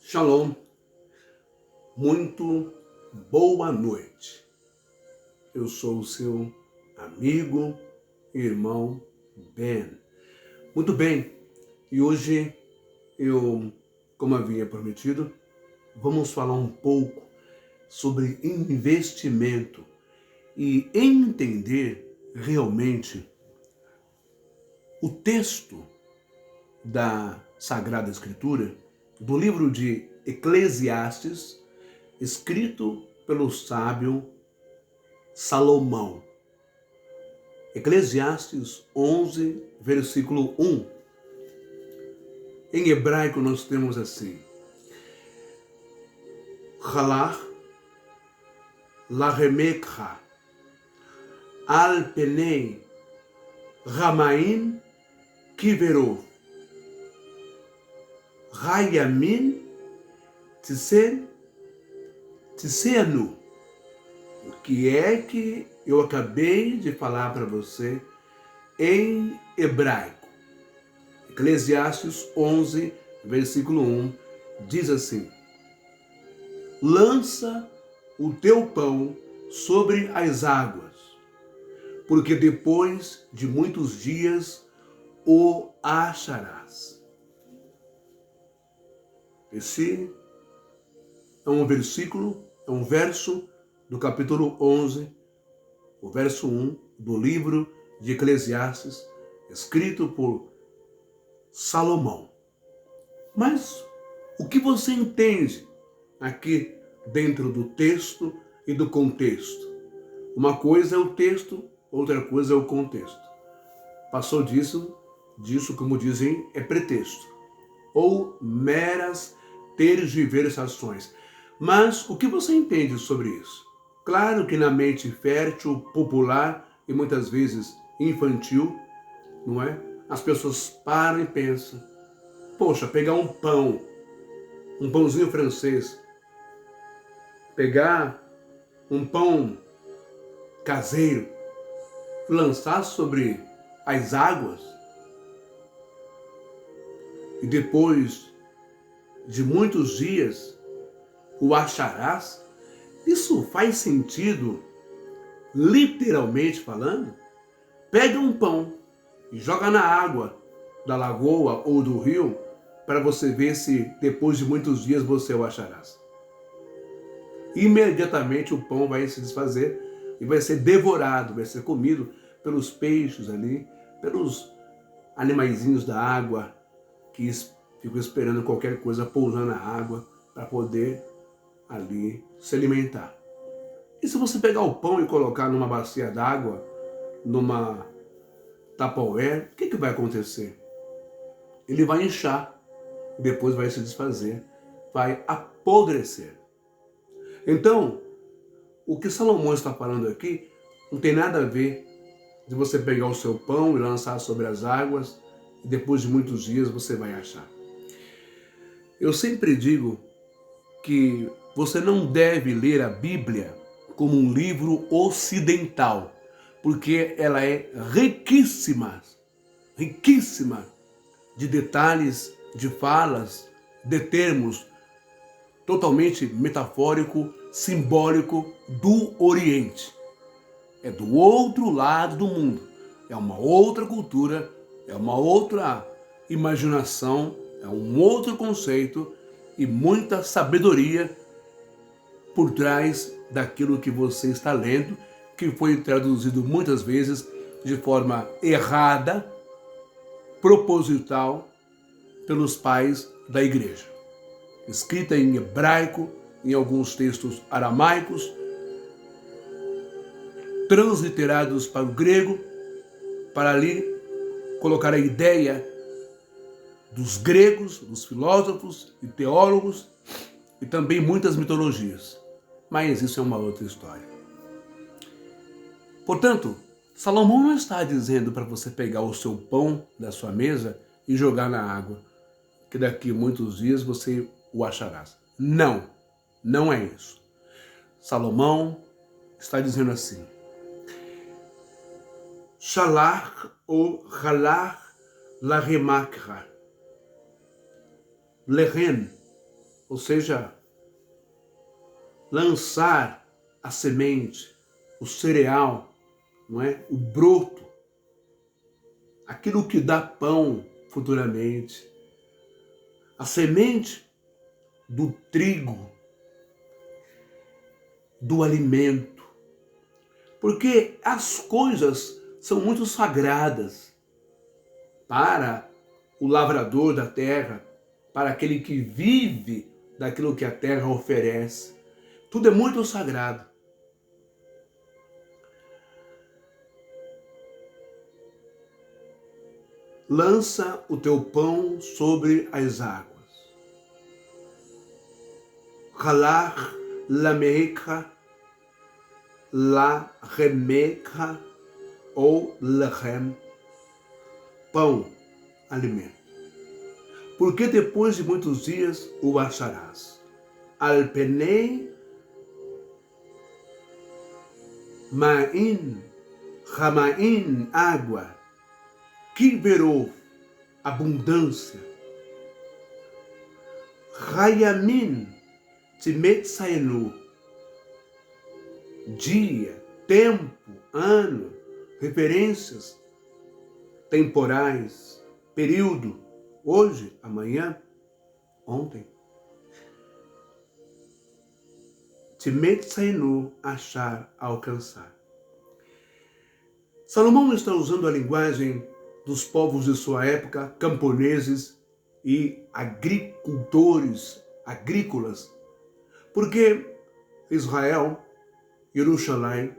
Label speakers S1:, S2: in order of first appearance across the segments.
S1: Shalom, muito boa noite. Eu sou o seu amigo e irmão Ben. Muito bem, e hoje como havia prometido, vamos falar um pouco sobre investimento e entender realmente o texto da Sagrada Escritura, do livro de Eclesiastes, escrito pelo sábio Salomão. Eclesiastes 11, versículo 1. Em hebraico nós temos assim: Halach lahemekha al penei ramaim kiverov Rayamin Tisenu. O que é que eu acabei de falar para você em hebraico? Eclesiastes 11, versículo 1, diz assim: lança o teu pão sobre as águas, porque depois de muitos dias o acharás. Esse é um versículo, é um verso do capítulo 11, o verso 1 do livro de Eclesiastes, escrito por Salomão. Mas o que você entende aqui dentro do texto e do contexto? Uma coisa é o texto, outra coisa é o contexto. Passou disso, como dizem, é pretexto, ou meras tergiversações. Mas o que você entende sobre isso? Claro que na mente fértil, popular e muitas vezes infantil, não é? As pessoas param e pensam: poxa, pegar um pãozinho francês, pegar um pão caseiro, lançar sobre as águas e depois de muitos dias o acharás? Isso faz sentido, literalmente falando? Pega um pão e joga na água da lagoa ou do rio para você ver se depois de muitos dias você o acharás. Imediatamente o pão vai se desfazer e vai ser devorado, vai ser comido pelos peixes ali, pelos animaizinhos da água que ficam esperando qualquer coisa pousar na água para poder ali se alimentar. E se você pegar o pão e colocar numa bacia d'água, numa Tupperware, o que vai acontecer? Ele vai inchar, depois vai se desfazer, vai apodrecer. Então, o que Salomão está falando aqui não tem nada a ver de você pegar o seu pão e lançar sobre as águas e depois de muitos dias você vai achar. Eu sempre digo que você não deve ler a Bíblia como um livro ocidental, porque ela é riquíssima de detalhes, de falas, de termos totalmente metafórico, simbólico do Oriente. É do outro lado do mundo, é uma outra cultura, é uma outra imaginação, é um outro conceito e muita sabedoria por trás daquilo que você está lendo, que foi traduzido muitas vezes de forma errada, proposital, pelos pais da igreja. Escrita em hebraico, em alguns textos aramaicos, transliterados para o grego, para ali colocar a ideia dos gregos, dos filósofos e teólogos, e também muitas mitologias. Mas isso é uma outra história. Portanto, Salomão não está dizendo para você pegar o seu pão da sua mesa e jogar na água, que daqui a muitos dias você o acharás. Não, não é isso. Salomão está dizendo assim: Shalach ou Halach lahemakra. Lehen ou seja, lançar a semente, o cereal, não é? O broto, aquilo que dá pão futuramente, a semente do trigo, do alimento, porque as coisas são muito sagradas para o lavrador da terra, para aquele que vive daquilo que a terra oferece. Tudo é muito sagrado. Lança o teu pão sobre as águas. Halach lamecha, la remecha ou lechem. Pão, alimento. Porque depois de muitos dias o acharás. Alpenei ma'in, ramain, água. Kiberou, abundância. Rayamin, timetsaenu, dia, tempo, ano, referências temporais, período, hoje, amanhã, ontem. Timetsaenu, achar, alcançar. Salomão está usando a linguagem dos povos de sua época, camponeses e agricultores, agrícolas, porque Israel, Jerusalém,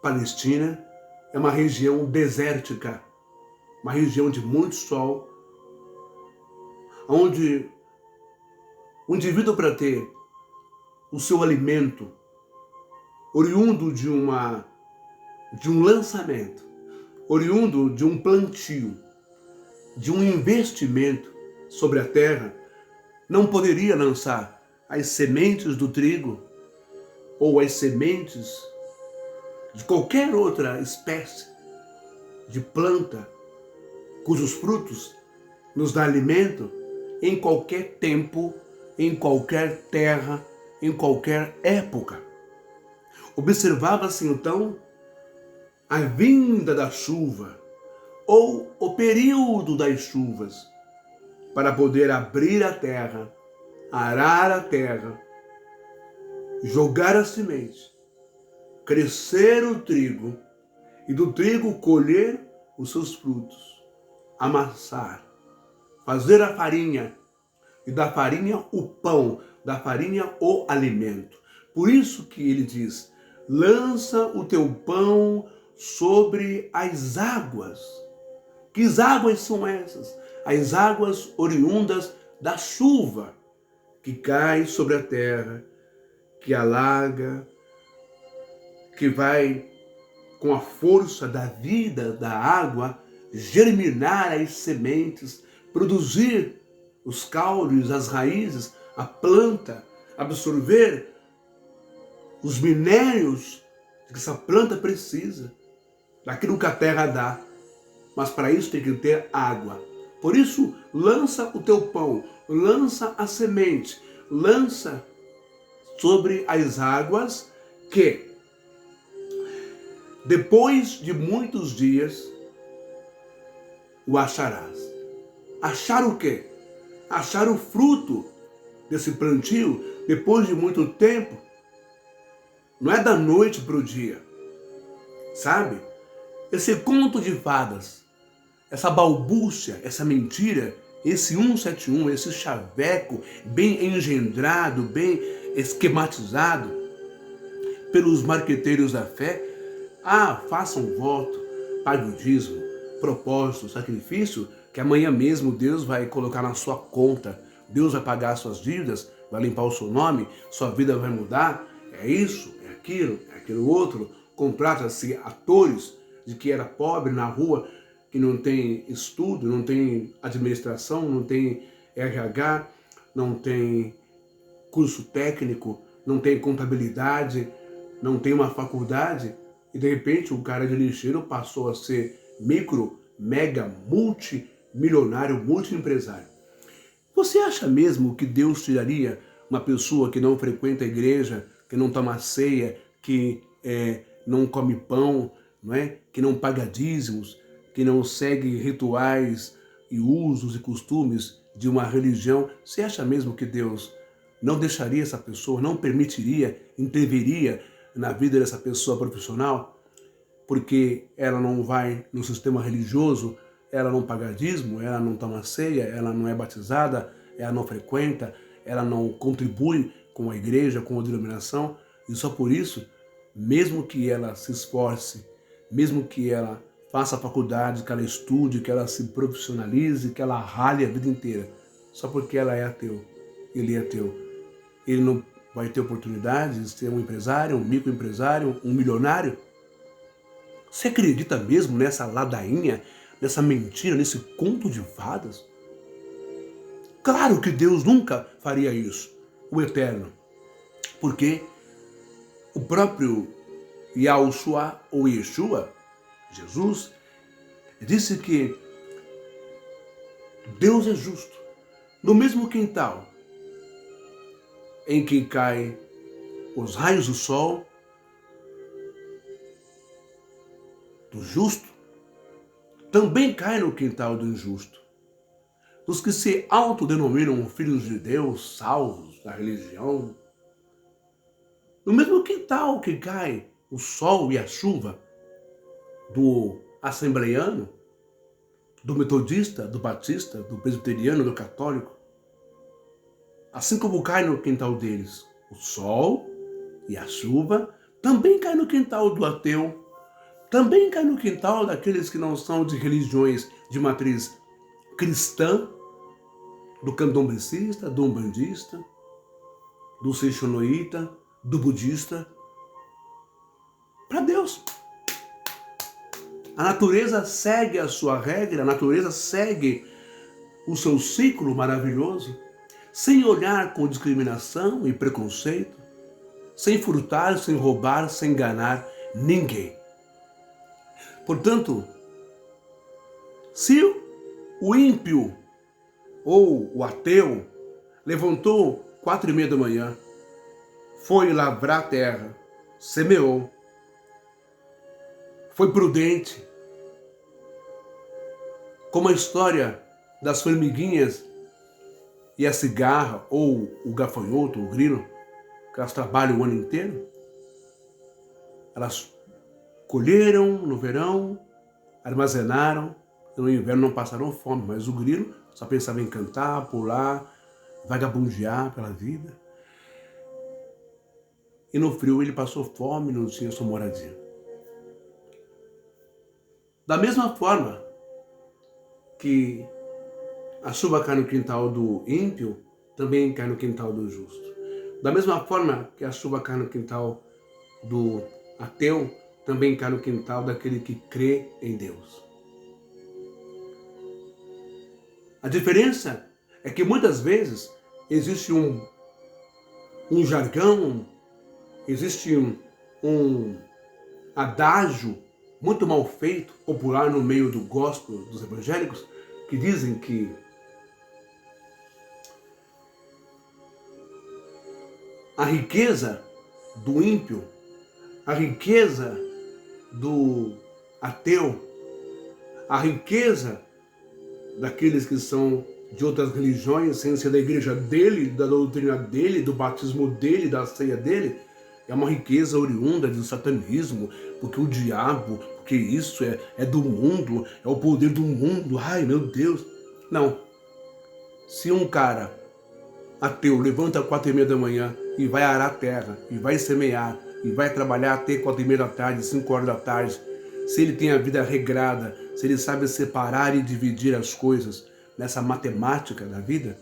S1: Palestina, é uma região desértica, uma região de muito sol, onde o indivíduo, para ter o seu alimento oriundo de um lançamento, oriundo de um plantio, de um investimento sobre a terra, não poderia lançar as sementes do trigo ou as sementes de qualquer outra espécie de planta cujos frutos nos dá alimento em qualquer tempo, em qualquer terra, em qualquer época. Observava-se então a vinda da chuva ou o período das chuvas para poder abrir a terra, arar a terra, jogar a semente, crescer o trigo e do trigo colher os seus frutos, amassar, fazer a farinha e da farinha o pão, da farinha o alimento. Por isso que ele diz: lança o teu pão sobre as águas. Que águas são essas? As águas oriundas da chuva que cai sobre a terra, que alaga, que vai com a força da vida da água germinar as sementes, produzir os caules, as raízes, a planta, absorver os minérios que essa planta precisa, daquilo que a terra dá. Mas para isso tem que ter água. Por isso, lança o teu pão, lança a semente, lança sobre as águas que, depois de muitos dias, o acharás. Achar o quê? Achar o fruto desse plantio depois de muito tempo. Não é da noite para o dia, sabe? Esse conto de fadas, essa balbúrdia, essa mentira, esse 171, esse chaveco bem engendrado, bem esquematizado pelos marqueteiros da fé. Faça um voto, pague o dízimo, propósito, sacrifício, que amanhã mesmo Deus vai colocar na sua conta. Deus vai pagar as suas dívidas, vai limpar o seu nome, sua vida vai mudar. É isso, é aquilo outro. Contrata-se atores de que era pobre na rua, que não tem estudo, não tem administração, não tem RH, não tem curso técnico, não tem contabilidade, não tem uma faculdade, e de repente o cara de lixeiro passou a ser micro, mega, multimilionário, multiempresário. Você acha mesmo que Deus tiraria uma pessoa que não frequenta a igreja, que não toma ceia, que não come pão, não é? Que não paga dízimos, que não segue rituais e usos e costumes de uma religião? Você acha mesmo que Deus não deixaria essa pessoa, não permitiria, interviria na vida dessa pessoa profissional? Porque ela não vai no sistema religioso, ela não paga dízimo, ela não toma ceia, ela não é batizada, ela não frequenta, ela não contribui com a igreja, com a denominação, e só por isso, mesmo que ela se esforce, mesmo que ela faça a faculdade, que ela estude, que ela se profissionalize, que ela rale a vida inteira, só porque ela é ateu, ele é ateu, ele não vai ter oportunidade de ser um empresário, um microempresário, um milionário? Você acredita mesmo nessa ladainha, nessa mentira, nesse conto de fadas? Claro que Deus nunca faria isso, o Eterno. Porque o próprio Yahushua ou Yeshua, Jesus, disse que Deus é justo. No mesmo quintal em que caem os raios do sol, do justo, também cai no quintal do injusto. Os que se autodenominam filhos de Deus, salvos da religião, no mesmo quintal que cai o sol e a chuva do assembleiano, do metodista, do batista, do presbiteriano, do católico, assim como cai no quintal deles o sol e a chuva, também cai no quintal do ateu, também cai no quintal daqueles que não são de religiões de matriz cristã, do candomblecista, do umbandista, do seixonoíta, do budista, para Deus. A natureza segue a sua regra, a natureza segue o seu ciclo maravilhoso, sem olhar com discriminação e preconceito, sem furtar, sem roubar, sem enganar ninguém. Portanto, se o ímpio ou o ateu levantou 4:30 da manhã, foi lavrar a terra, semeou, foi prudente, como a história das formiguinhas e a cigarra, ou o gafanhoto, o grilo, que elas trabalham o ano inteiro, elas colheram no verão, armazenaram, no inverno não passaram fome, mas o grilo só pensava em cantar, pular, vagabundear pela vida. E no frio ele passou fome, não tinha sua moradia. Da mesma forma que a chuva cai no quintal do ímpio, também cai no quintal do justo. Da mesma forma que a chuva cai no quintal do ateu, também cai no quintal daquele que crê em Deus. A diferença é que muitas vezes existe um jargão, existe um adágio muito mal feito, popular no meio do gospel dos evangélicos, que dizem que a riqueza do ímpio, a riqueza do ateu, a riqueza daqueles que são de outras religiões, sem ser da igreja dele, da doutrina dele, do batismo dele, da ceia dele, é uma riqueza oriunda do satanismo, porque o diabo, porque isso é do mundo, é o poder do mundo, ai meu Deus. Não. Se um cara ateu levanta às 4:30 da manhã e vai arar a terra, e vai semear, e vai trabalhar até 4:30 da tarde, 5 horas da tarde, se ele tem a vida regrada, se ele sabe separar e dividir as coisas nessa matemática da vida,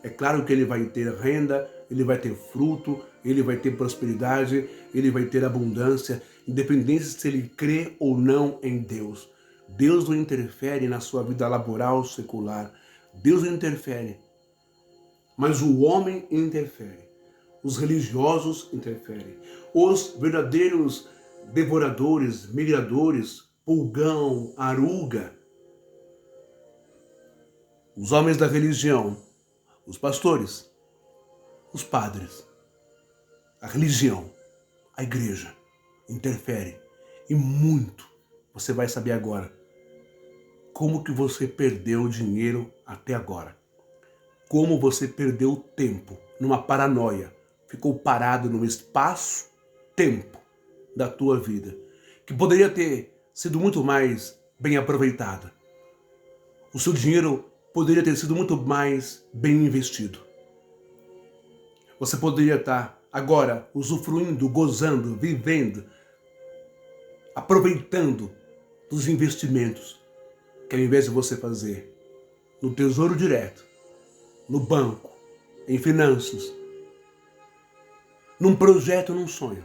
S1: é claro que ele vai ter renda, ele vai ter fruto, ele vai ter prosperidade, ele vai ter abundância, independente se ele crê ou não em Deus. Deus não interfere na sua vida laboral, secular. Deus não interfere. Mas o homem interfere. Os religiosos interferem. Os verdadeiros devoradores, migradores, pulgão, aruga, os homens da religião, os pastores, os padres, a religião, a igreja interfere. E muito você vai saber agora como que você perdeu o dinheiro até agora. Como você perdeu o tempo numa paranoia. Ficou parado num espaço-tempo da tua vida, que poderia ter sido muito mais bem aproveitado. O seu dinheiro poderia ter sido muito mais bem investido. Você poderia estar agora usufruindo, gozando, vivendo, aproveitando dos investimentos que ao invés de você fazer no Tesouro Direto, no banco, em finanças, num projeto, num sonho.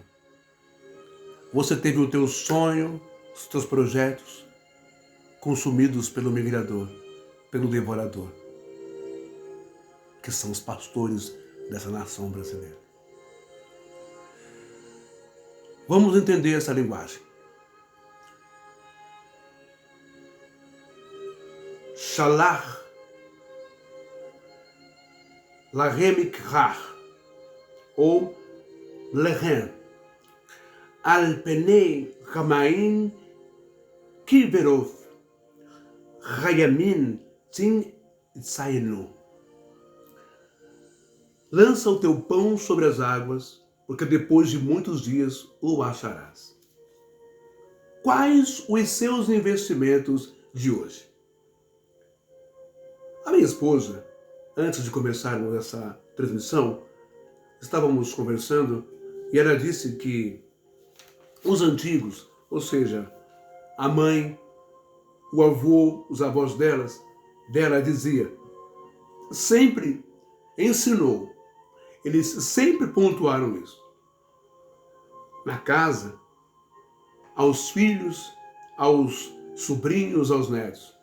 S1: Você teve o teu sonho, os teus projetos consumidos pelo migrador, pelo devorador, que são os pastores dessa nação brasileira. Vamos entender essa linguagem. Shalach Lahem Ikrach, ou Lehem, Al Penei Ramaim Kiveroth, Rayamin Tin Tzayenu. Lança o teu pão sobre as águas, porque depois de muitos dias o acharás. Quais os seus investimentos de hoje? A minha esposa, antes de começarmos essa transmissão, estávamos conversando e ela disse que os antigos, ou seja, a mãe, o avô, os avós dela dizia, sempre ensinou, eles sempre pontuaram isso. Na casa, aos filhos, aos sobrinhos, aos netos.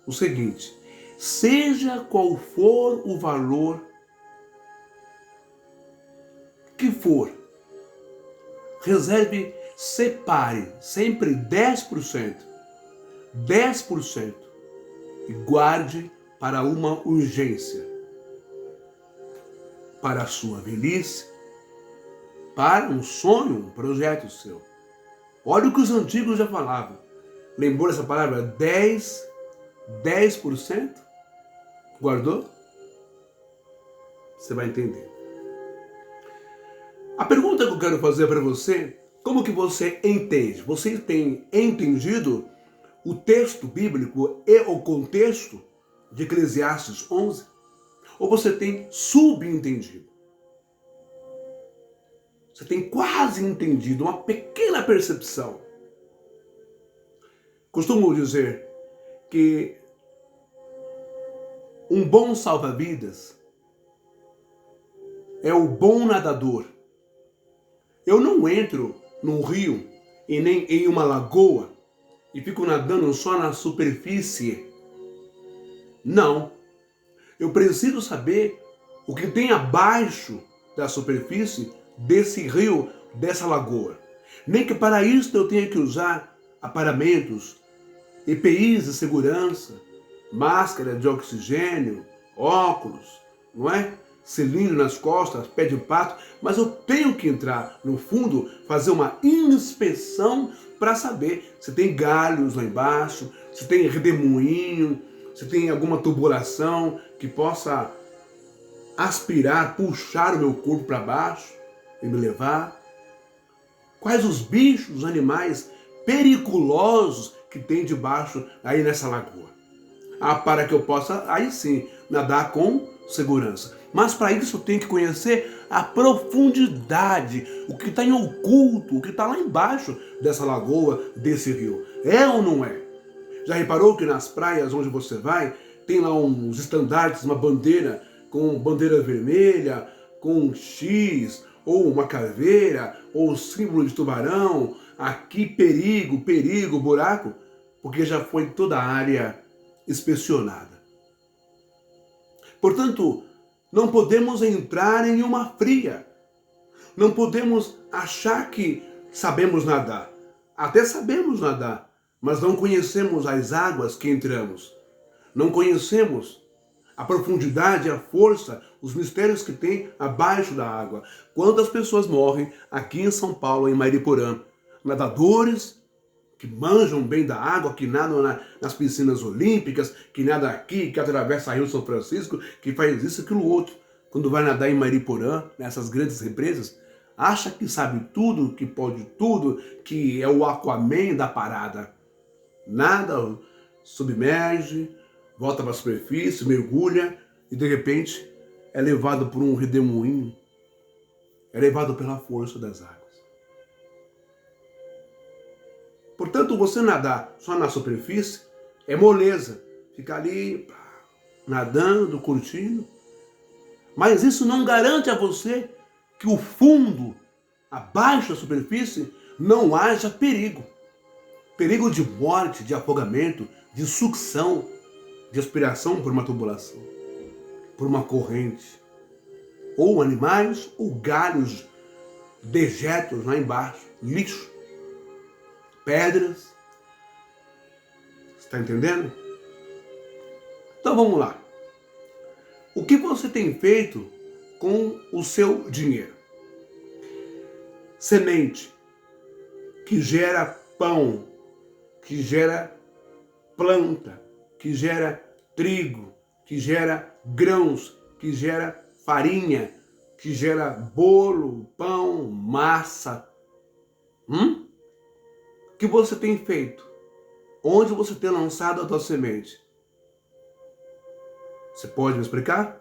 S1: O seguinte, seja qual for o valor que for, reserve, separe sempre 10% e guarde para uma urgência, para a sua velhice, para um sonho, um projeto seu. Olha o que os antigos já falavam. Lembrou essa palavra? 10%? Guardou? Você vai entender. A pergunta que eu quero fazer para você, como que você entende? Você tem entendido o texto bíblico e o contexto de Eclesiastes 11? Ou você tem subentendido? Você tem quase entendido, uma pequena percepção. Costumo dizer que um bom salva-vidas é o bom nadador. Eu não entro num rio e nem em uma lagoa e fico nadando só na superfície. Não. Eu preciso saber o que tem abaixo da superfície desse rio, dessa lagoa. Nem que para isso eu tenha que usar aparamentos, EPIs de segurança, máscara de oxigênio, óculos, não é? Cilindro nas costas, pé de pato, mas eu tenho que entrar no fundo, fazer uma inspeção para saber se tem galhos lá embaixo, se tem redemoinho, se tem alguma tubulação que possa aspirar, puxar o meu corpo para baixo e me levar. Quais os bichos, os animais periculosos que tem debaixo aí nessa lagoa? Para que eu possa, aí sim, nadar com segurança. Mas para isso eu tenho que conhecer a profundidade, o que está em oculto, o que está lá embaixo dessa lagoa, desse rio. É ou não é? Já reparou que nas praias onde você vai, tem lá uns estandartes, uma bandeira com bandeira vermelha, com um X, ou uma caveira, ou símbolo de tubarão, aqui perigo, perigo, buraco, porque já foi toda a área inspecionada. Portanto, não podemos entrar em uma fria. Não podemos achar que sabemos nadar. Até sabemos nadar, mas não conhecemos as águas que entramos. Não conhecemos A profundidade, a força, os mistérios que tem abaixo da água. Quantas pessoas morrem aqui em São Paulo, em Mariporã? Nadadores que manjam bem da água, que nadam nas piscinas olímpicas, que nadam aqui, que atravessa a Rio São Francisco, que faz isso, aquilo, outro. Quando vai nadar em Mariporã, nessas grandes represas, acha que sabe tudo, que pode tudo, que é o Aquaman da parada. Nada, submerge, volta para a superfície, mergulha e de repente é levado por um redemoinho, é levado pela força das águas. Portanto, você nadar só na superfície é moleza, ficar ali nadando, curtindo, mas isso não garante a você que o fundo, abaixo da superfície, não haja perigo. Perigo de morte, de afogamento, de sucção, de aspiração por uma tubulação, por uma corrente. Ou animais, ou galhos, dejetos lá embaixo, lixo, pedras. Está entendendo? Então vamos lá. O que você tem feito com o seu dinheiro? Semente que gera pão, que gera planta, que gera trigo, que gera grãos, que gera farinha, que gera bolo, pão, massa. O que você tem feito? Onde você tem lançado a tua semente? Você pode me explicar?